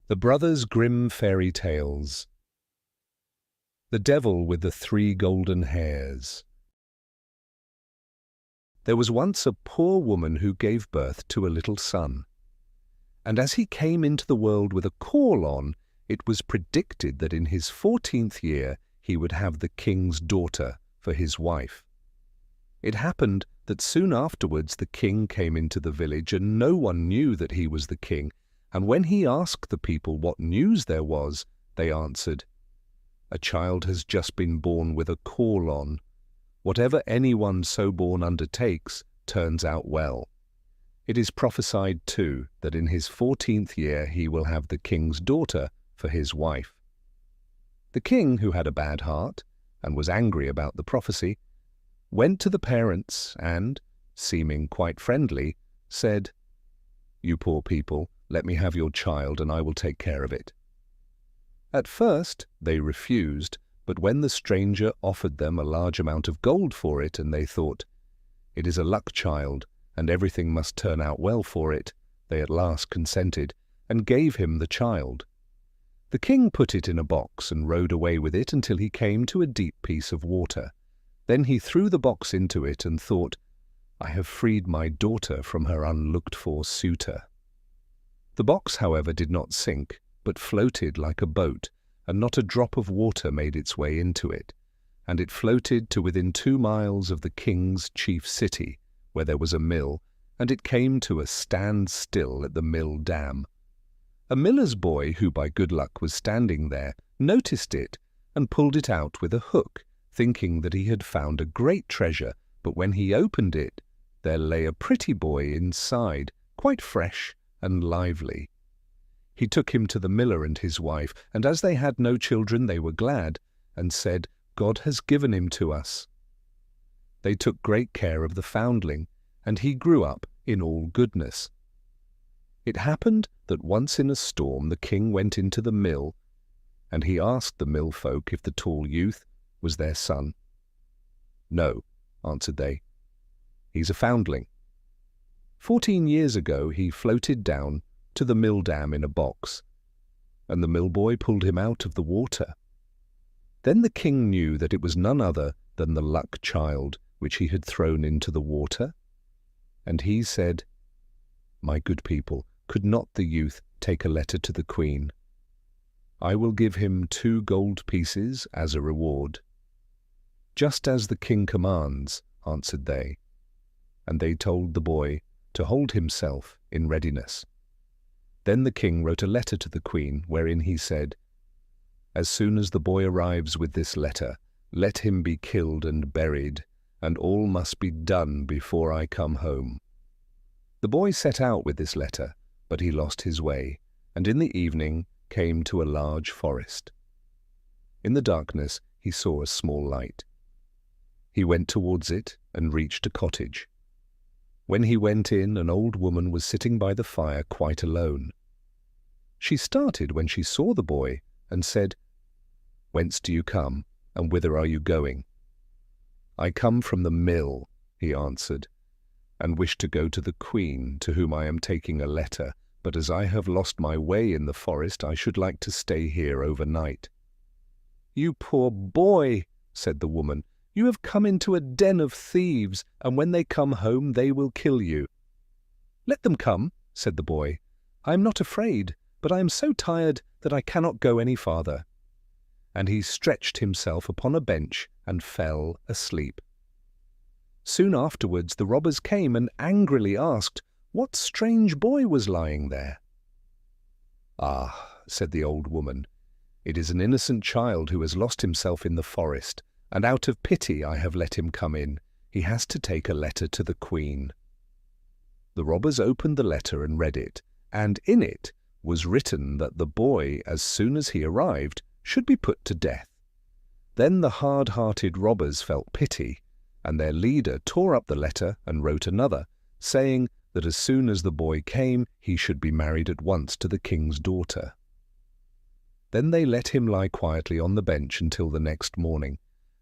The Brothers Grimm Fairy Tales. The Devil with the Three Golden Hairs. There was once a poor woman who gave birth to a little son. And as he came into the world with a caul on, it was predicted that in his 14th year he would have the king's daughter for his wife. It happened that soon afterwards the king came into the village, and no one knew that he was the king. And when he asked the people what news there was, they answered, "A child has just been born with a caul on. Whatever anyone so born undertakes turns out well." It is prophesied, too, that in his 14th year he will have the king's daughter for his wife. The king, who had a bad heart and was angry about the prophecy, went to the parents and, seeming quite friendly, said, "You poor people, let me have your child and I will take care of it." At first they refused, but when the stranger offered them a large amount of gold for it, and they thought, "It is a luck child, and everything must turn out well for it," they at last consented, and gave him the child. The king put it in a box and rode away with it until he came to a deep piece of water. Then he threw the box into it and thought, "I have freed my daughter from her unlooked-for suitor." The box, however, did not sink, but floated like a boat, and not a drop of water made its way into it, and it floated to within 2 miles of the king's chief city, where there was a mill, and it came to a standstill at the mill dam. A miller's boy, who by good luck was standing there, noticed it and pulled it out with a hook, thinking that he had found a great treasure, but when he opened it, there lay a pretty boy inside, quite fresh and lively. He took him to the miller and his wife, and as they had no children they were glad, and said, "God has given him to us." They took great care of the foundling, and he grew up in all goodness. It happened that once in a storm the king went into the mill, and he asked the mill folk if the tall youth was their son. "No," answered they, "he's a foundling. 14 years ago he floated down to the mill dam in a box, and the mill boy pulled him out of the water." Then the king knew that it was none other than the luck child which he had thrown into the water, and he said, "My good people, could not the youth take a letter to the queen? I will give him 2 gold pieces as a reward." "Just as the king commands," answered they, and they told the boy to hold himself in readiness. Then the king wrote a letter to the queen, wherein he said, "As soon as the boy arrives with this letter, let him be killed and buried, and all must be done before I come home." The boy set out with this letter, but he lost his way, and in the evening came to a large forest. In the darkness he saw a small light. He went towards it and reached a cottage. When he went in, an old woman was sitting by the fire quite alone. She started when she saw the boy and said, "Whence do you come, and whither are you going?" "I come from the mill," he answered, "and wish to go to the queen, to whom I am taking a letter, but as I have lost my way in the forest, I should like to stay here overnight." "You poor boy," said the woman, "you have come into a den of thieves, and when they come home they will kill you." "Let them come," said the boy. "I am not afraid, but I am so tired that I cannot go any farther." And he stretched himself upon a bench and fell asleep. Soon afterwards the robbers came and angrily asked what strange boy was lying there. "Ah," said the old woman, "it is an innocent child who has lost himself in the forest, and out of pity I have let him come in. He has to take a letter to the queen." The robbers opened the letter and read it, and in it was written that the boy, as soon as he arrived, should be put to death. Then the hard-hearted robbers felt pity, and their leader tore up the letter and wrote another, saying that as soon as the boy came, he should be married at once to the king's daughter. Then they let him lie quietly on the bench until the next morning,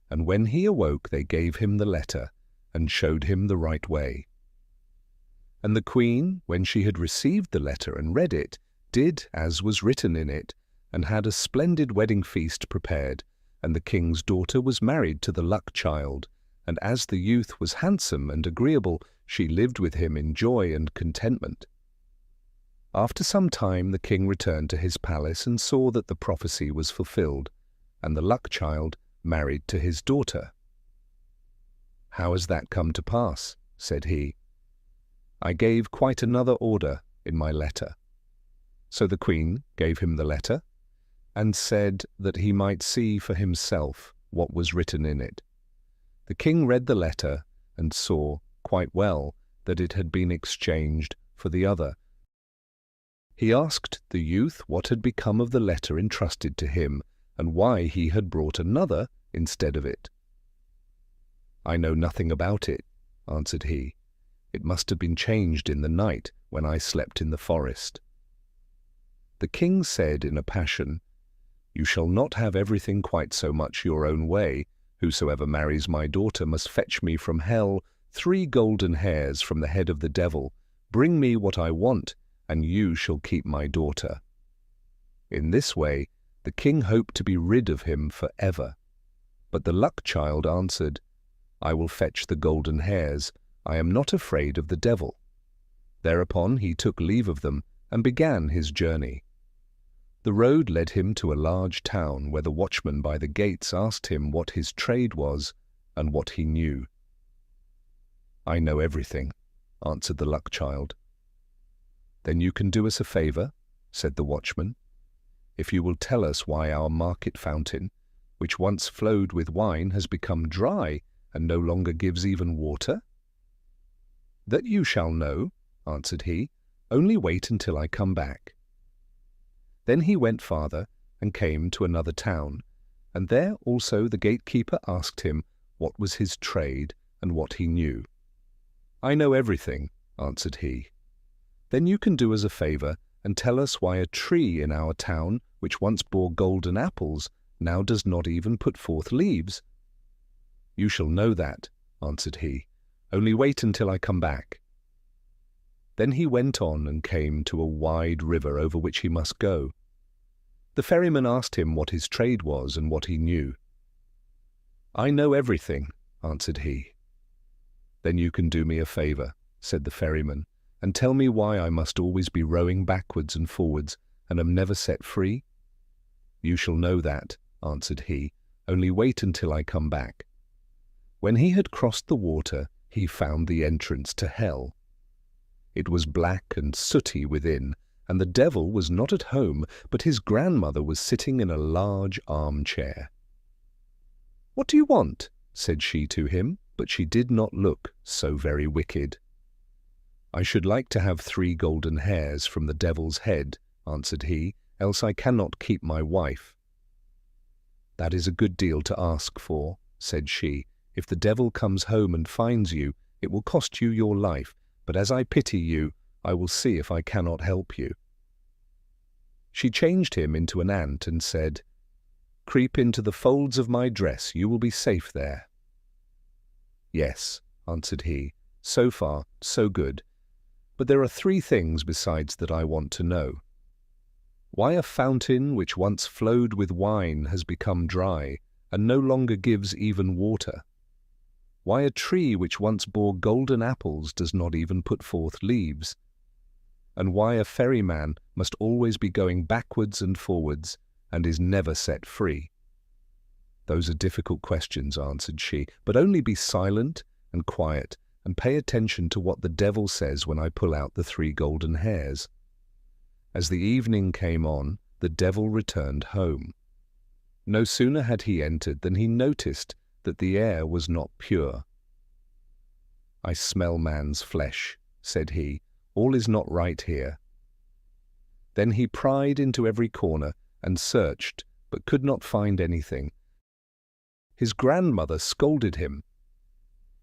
and when he awoke they gave him the letter and showed him the right way. And the queen, when she had received the letter and read it, did as was written in it, and had a splendid wedding feast prepared, and the king's daughter was married to the luck child, and as the youth was handsome and agreeable, she lived with him in joy and contentment. After some time the king returned to his palace and saw that the prophecy was fulfilled, and the luck child married to his daughter. "How has that come to pass?" said he. "I gave quite another order in my letter." So the queen gave him the letter, and said that he might see for himself what was written in it. The king read the letter and saw quite well that it had been exchanged for the other. He asked the youth what had become of the letter entrusted to him, and why he had brought another instead of it. "I know nothing about it," answered he. "It must have been changed in the night when I slept in the forest." The king said in a passion, "You shall not have everything quite so much your own way. Whosoever marries my daughter must fetch me from hell 3 golden hairs from the head of the devil. Bring me what I want, and you shall keep my daughter." In this way the king hoped to be rid of him for ever. But the luck child answered, "I will fetch the golden hairs. I am not afraid of the devil." Thereupon he took leave of them and began his journey. The road led him to a large town, where the watchman by the gates asked him what his trade was and what he knew. "I know everything," answered the luck child. "Then you can do us a favor," said the watchman, "if you will tell us why our market fountain, which once flowed with wine, has become dry and no longer gives even water." "That you shall know," answered he. "Only wait until I come back." Then he went farther and came to another town, and there also the gatekeeper asked him what was his trade and what he knew. "I know everything," answered he. "Then you can do us a favor and tell us why a tree in our town, which once bore golden apples, now does not even put forth leaves." "You shall know that," answered he. "Only wait until I come back." Then he went on and came to a wide river over which he must go. The ferryman asked him what his trade was and what he knew. "I know everything," answered he. "Then you can do me a favor," said the ferryman, "and tell me why I must always be rowing backwards and forwards, and am never set free." "You shall know that," answered he. "Only wait until I come back." When he had crossed the water, he found the entrance to hell. It was black and sooty within, and the devil was not at home, but his grandmother was sitting in a large armchair. "What do you want?" said she to him, but she did not look so very wicked. "I should like to have 3 golden hairs from the devil's head," answered he, "else I cannot keep my wife." "That is a good deal to ask for," said she. "If the devil comes home and finds you, it will cost you your life, but as I pity you, I will see if I cannot help you." She changed him into an ant and said, "Creep into the folds of my dress, you will be safe there." "Yes," answered he, "so far, so good. But there are 3 things besides that I want to know. Why a fountain which once flowed with wine has become dry and no longer gives even water? Why a tree which once bore golden apples does not even put forth leaves? And why a ferryman must always be going backwards and forwards and is never set free?" "Those are difficult questions," answered she, "but only be silent and quiet and pay attention to what the devil says when I pull out the 3 golden hairs." As the evening came on, the devil returned home. No sooner had he entered than he noticed that the air was not pure. "I smell man's flesh," said he. "All is not right here." Then he pried into every corner and searched, but could not find anything. His grandmother scolded him.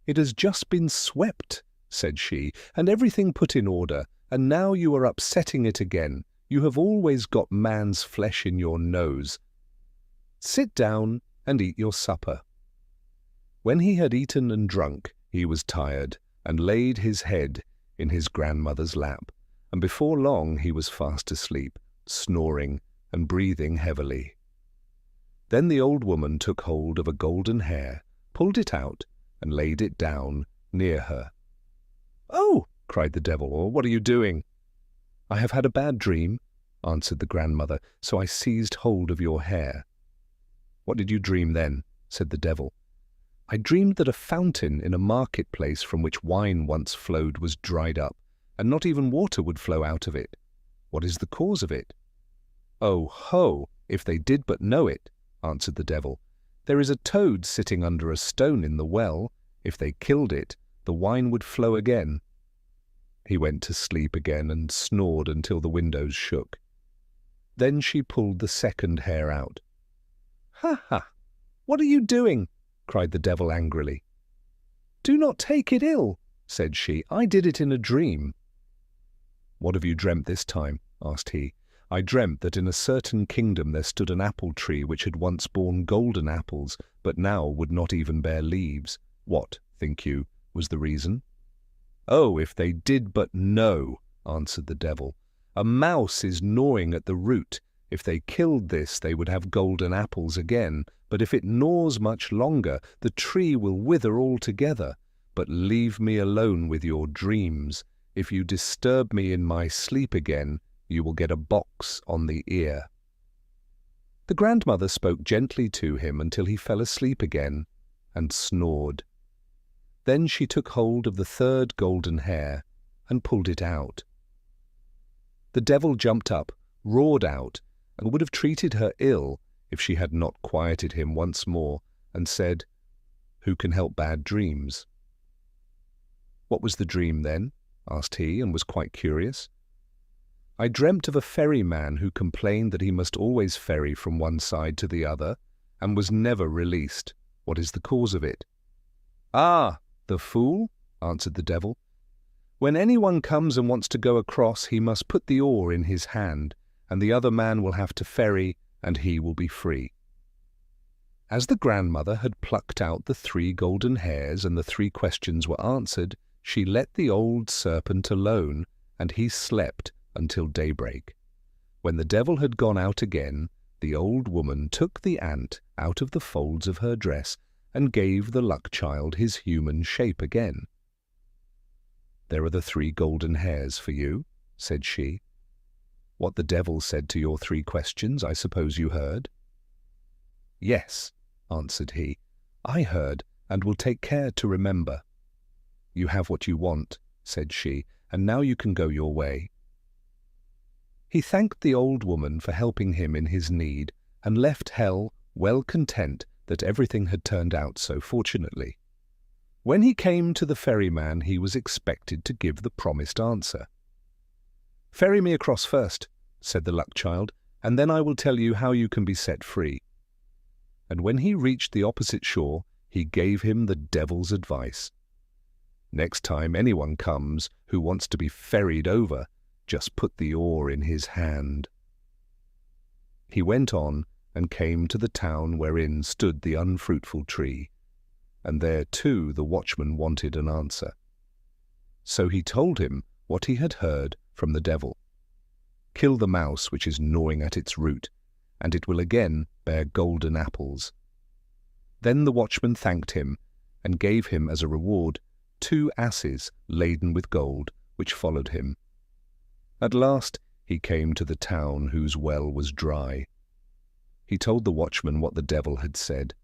"It has just been swept," said she, "and everything put in order, and now you are upsetting it again. You have always got man's flesh in your nose. Sit down and eat your supper." When he had eaten and drunk, he was tired, and laid his head in his grandmother's lap, and before long he was fast asleep, snoring and breathing heavily. Then the old woman took hold of a golden hair, pulled it out, and laid it down near her. "Oh!" cried the devil, "or what are you doing?" "I have had a bad dream," answered the grandmother, "so I seized hold of your hair." "What did you dream then?" said the devil. "I dreamed that a fountain in a marketplace from which wine once flowed was dried up, and not even water would flow out of it. What is the cause of it?" "Oh ho! If they did but know it," answered the devil. "There is a toad sitting under a stone in the well. If they killed it, the wine would flow again." He went to sleep again and snored until the windows shook. Then she pulled the second hair out. "Ha ha! What are you doing?" cried the devil angrily. "Do not take it ill," said she. "I did it in a dream." "What have you dreamt this time?" asked he. "I dreamt that in a certain kingdom there stood an apple tree which had once borne golden apples, but now would not even bear leaves. What, think you, was the reason?" "Oh, if they did but know," answered the devil. "A mouse is gnawing at the root. If they killed this, they would have golden apples again. But if it gnaws much longer, the tree will wither altogether. But leave me alone with your dreams. If you disturb me in my sleep again, you will get a box on the ear." The grandmother spoke gently to him until he fell asleep again and snored. Then she took hold of the third golden hair and pulled it out. The devil jumped up, roared out, and would have treated her ill if she had not quieted him once more and said, "Who can help bad dreams?" "What was the dream then?" asked he, and was quite curious. "I dreamt of a ferryman who complained that he must always ferry from one side to the other, and was never released. What is the cause of it?" "Ah, the fool," answered the devil. "When anyone comes and wants to go across, he must put the oar in his hand, and the other man will have to ferry, and he will be free." As the grandmother had plucked out the 3 golden hairs and the 3 questions were answered, she let the old serpent alone, and he slept until daybreak. When the devil had gone out again, the old woman took the ant out of the folds of her dress and gave the luck child his human shape again. "There are the 3 golden hairs for you," said she. "What the devil said to your 3 questions, I suppose you heard?" "Yes," answered he, "I heard, and will take care to remember." "You have what you want," said she, "and now you can go your way." He thanked the old woman for helping him in his need, and left hell well content that everything had turned out so fortunately. When he came to the ferryman, he was expected to give the promised answer. "Ferry me across first," said the luck child, "and then I will tell you how you can be set free." And when he reached the opposite shore, he gave him the devil's advice. "Next time anyone comes who wants to be ferried over, just put the oar in his hand." He went on and came to the town wherein stood the unfruitful tree, and there too the watchman wanted an answer. So he told him what he had heard from the devil. "Kill the mouse which is gnawing at its root, and it will again bear golden apples." Then the watchman thanked him, and gave him as a reward 2 asses laden with gold, which followed him. At last he came to the town whose well was dry. He told the watchman what the devil had said.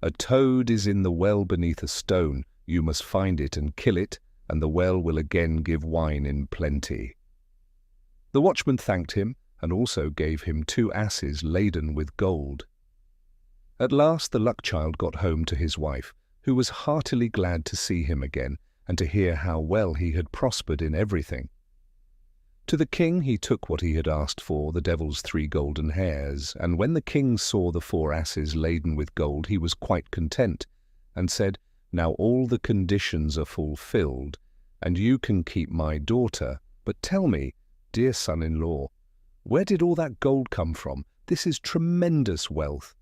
"A toad is in the well beneath a stone. You must find it and kill it, and the well will again give wine in plenty." The watchman thanked him, and also gave him 2 asses laden with gold. At last the luck child got home to his wife, who was heartily glad to see him again, and to hear how well he had prospered in everything. To the king he took what he had asked for, the devil's 3 golden hairs, and when the king saw the 4 asses laden with gold, he was quite content, and said, "Now all the conditions are fulfilled, and you can keep my daughter. But tell me, dear son-in-law, where did all that gold come from? This is tremendous wealth."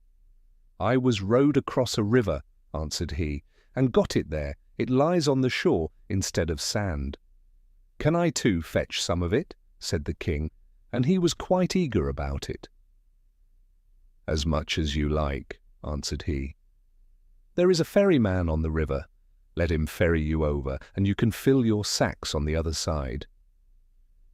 "I was rowed across a river," answered he, "and got it there. It lies on the shore instead of sand." "Can I too fetch some of it?" said the king, and he was quite eager about it. "As much as you like," answered he. "There is a ferryman on the river. Let him ferry you over, and you can fill your sacks on the other side."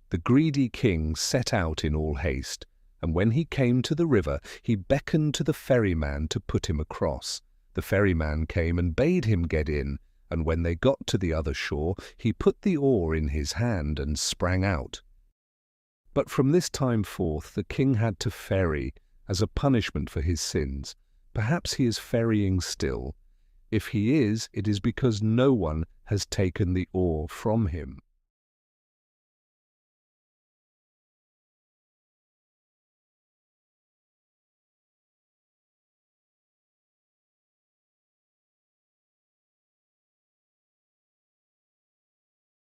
The greedy king set out in all haste, and when he came to the river, he beckoned to the ferryman to put him across. The ferryman came and bade him get in, and when they got to the other shore, he put the oar in his hand and sprang out. But from this time forth the king had to ferry, as a punishment for his sins. Perhaps he is ferrying still. If he is, it is because no one has taken the oar from him.